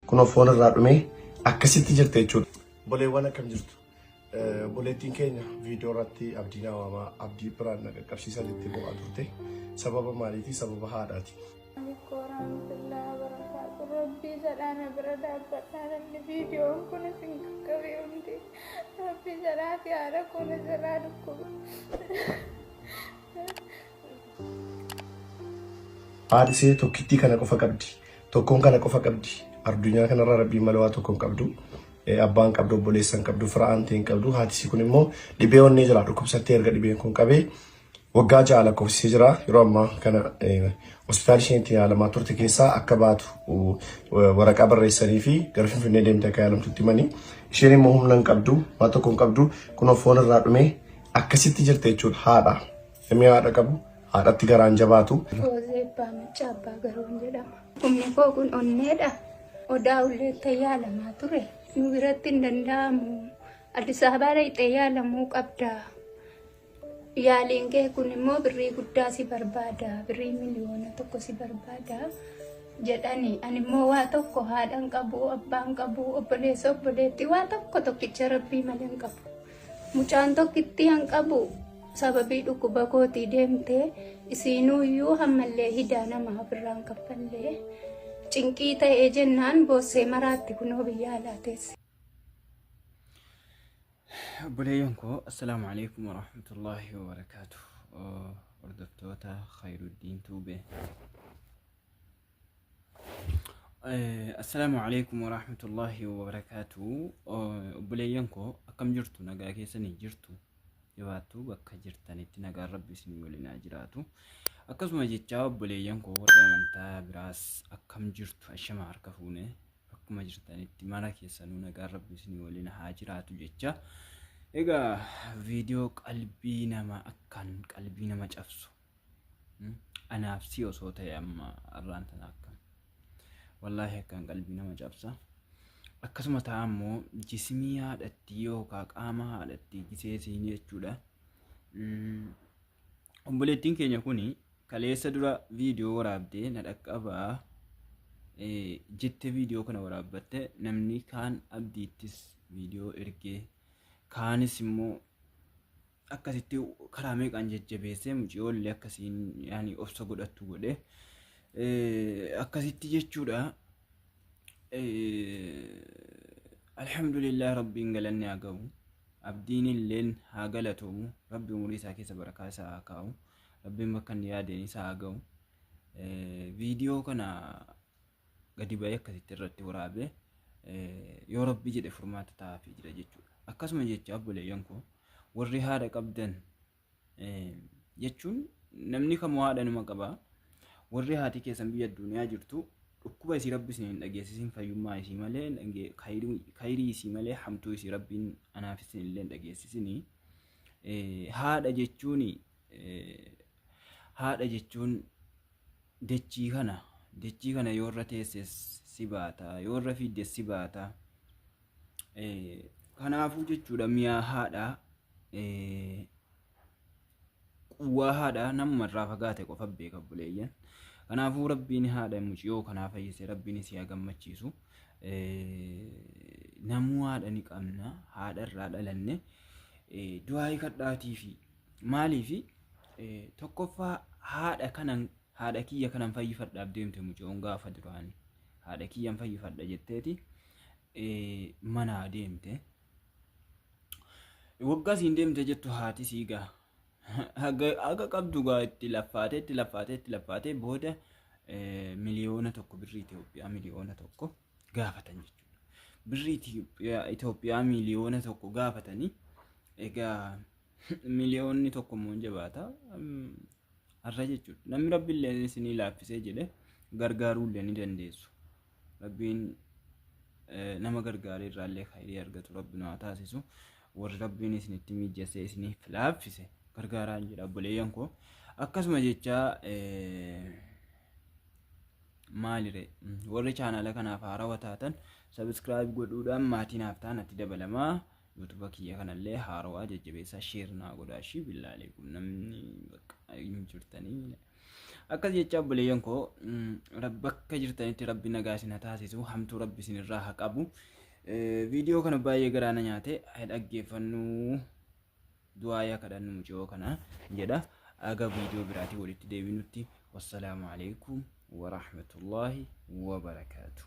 kun of foon irraa dhume akkasitti jirte jechuudha. Boleewwan akkam jirtu? Boleettiin keenya viidiyoo irratti abdii namaa abdii biraan qaqqabsiisan itti bu'aa turte. Sababa maaliiti? Sababa haadhaati. Rabbi sadana berada batana ni video kun sing kawe undi Rabbi sadati ara kun sadadku haadhi see tokkitti kana qofa qabdi. Tokkoon kana qofa qabdi. Addunyaa kanarra Rabbi malawaa tokkoon qabdu. Abbaan qabdu, obboleessan qabdu, firaan ta'in qabdu. Haati si kun immoo dhibee onnee jira. Dhukkubsattee erga dhibeen kun qabee waggaa ja'a lakkoofsisee jira. Yeroo ammaa kana hospitaala isheetti yaalamaa turte keessaa akka baatu waraqaa barreessanii fi gara Finfinnee deemtee akka yaalamtutti himanii. Isheen immoo humna hin qabdu, waa tokko hin qabdu. Kun of foon irraa dhume akkasitti jirte jechuudha. Haadha. Namni haadha qabu haadhatti garaan jabaatu. Ozeebbaa machaa abbaa garoon jedhama. Humni koo kun onneedha. Odaa ullee yaalamaa ture. Nu biratti hin danda'amu. Addis Ababaa dhaqxee yaalamuu qabda. Yaaliin kee kun immoo birrii guddaa si barbaada. Birrii miliyoona tokko si barbaada jedhani. Ani immoo waa tokko haadhaan qabu, abbaan qabu, obboleessa obboleetti waa tokkicha Rabbii malee hin qabu. Mucaan tokkitti hin qabu. Sababii dhukkuba kootii deemtee isiinuyyuu hammallee hidaa nama birraan kaffallee cinqii ta'ee jennaan boossee maraatti kunoo biyya alaateessi. Buleeyyanko assalaamu alaykum wa rahmatullahi wa barakatuh. Hordoftoota Khayruddin Tuube. Assalaamu alaykum wa rahmatullahi wa barakatuh. Buleeyyanko akkam jirtu? Nagaa keessanii jirtu? Jabaattu bakka jirtanitti nagaan Rabbi isin waliin haa jiraatu. Akkasuma jecha obboleeyyanko warra amantaa biraas akkam jirtu? Ashama harka fuune akkuma jirtanitti mana keessanuu nagaan Rabbi isin waliin haa jiraatu jecha. Egaa viidiyoo qalbii nama akkan qalbii nama cabsu anaaf si osoo ta'e amma arraan tana akkam wallahi akkan qalbii nama cabsa. Akkasuma ta'a ammoo jismii haadhatti yookaan qaama haadhatti giseesiin jechuudha. Obboleettiin keenya kuni kaleessa dura viidiyoo waraabdee na dhaqqabaa jette viidiyoo kana waraabbatte namni kaan abdiittis viidiyoo ergee kaanis immoo akkasitti karaa meeqaan jajjabeessee muciyoollee akkasiin yaani obsa godhattu godhe akkasitti jechuudha. Alhamdulillah Rabbiin galanni haa ga'u. Abdiin illeen haa galatomu. Rabbi umurii isaa keessa barakaa isaa haa kaa'u. Rabbiin bakka inni yaadeen isaa haa ga'u. Viidiyoo kana gadi ba'ee akkasitti irratti waraabe yoo Rabbi jedhe furmaata taa'aafii jira jechuudha. Akkasuma jecha obboleeyyanko warri haadha qabdan jechuun namni kamuu haadha numa qaba. Warri haati keessan biyya addunyaa jirtu dhukkuba isii Rabbi isin hin dhageessisin fayyummaa isii malee khayrii isii malee hamtuu isii Rabbiin anaaf isin illee hin dhageessisin. Haadha jechuun dachii kana yoo irra teesses si baata, yoo irra fiiddes si baata. Kanaafuu jechuudha mi'a haadhaa quwwaa haadhaa namarraa fagaate qofa beeka buleeyyan. Kanaafuu Rabbiin haadha muciyoo kanaa fayyise Rabbiin si haa gammachiisu. Namuu haadha ni qabna, haadha irraa dhalanne du'aa kadhaatii fi maalii fi tokkoffaa haadha kiyya kanan fayyifadhaaf deemte muciyoon gaafa duraanii haadha kiyyan fayyifadha jetteeti mana deemte. Waggaa siin deemte jettu haati siigaa haga qabdu gaa itti laffaatee booda miliyoona tokko birrii Itoophiyaa miliyoona tokko gaafatan jechuudha. Birrii Itoophiyaa miliyoona tokko gaafatanii egaa miliyoonni tokko immoo jabaata har'a jechuudha. Namni Rabbi illee isinii laaffisee jedhe gargaaruu illee ni dandeessu. Rabbiin nama gargaaree irraallee khayrii argatu Rabbi nu haa taasisu. Warri Rabbiin isinitti mijeessee isiniif laaffise gargaaraan jedha obboleeyyanko. Akkasuma jecha maalire warri chaanala kanaaf haarawaa taatan subscribe godhuudhaan maatiin haftaan atti dabalamaa. YouTube kiyya kanallee haarawaa jajjabeessaa share naa godhaa shi billaalee kun namni bakka hin jirtanii akkas jecha obboleeyyan koo bakka jirtanitti rabbi nagaa isin haa taasisu hamtuu rabbi isin irraa haa qabu. Viidiyoo kana baay'ee garaana nyaate dhaggeeffannuu du'aa yaa kadhannu mucoo kana jedha. Aga viidiyoo biraatii walitti deebinutti wassalaamu alaikum wa rahmatullahi wa barakaatuh.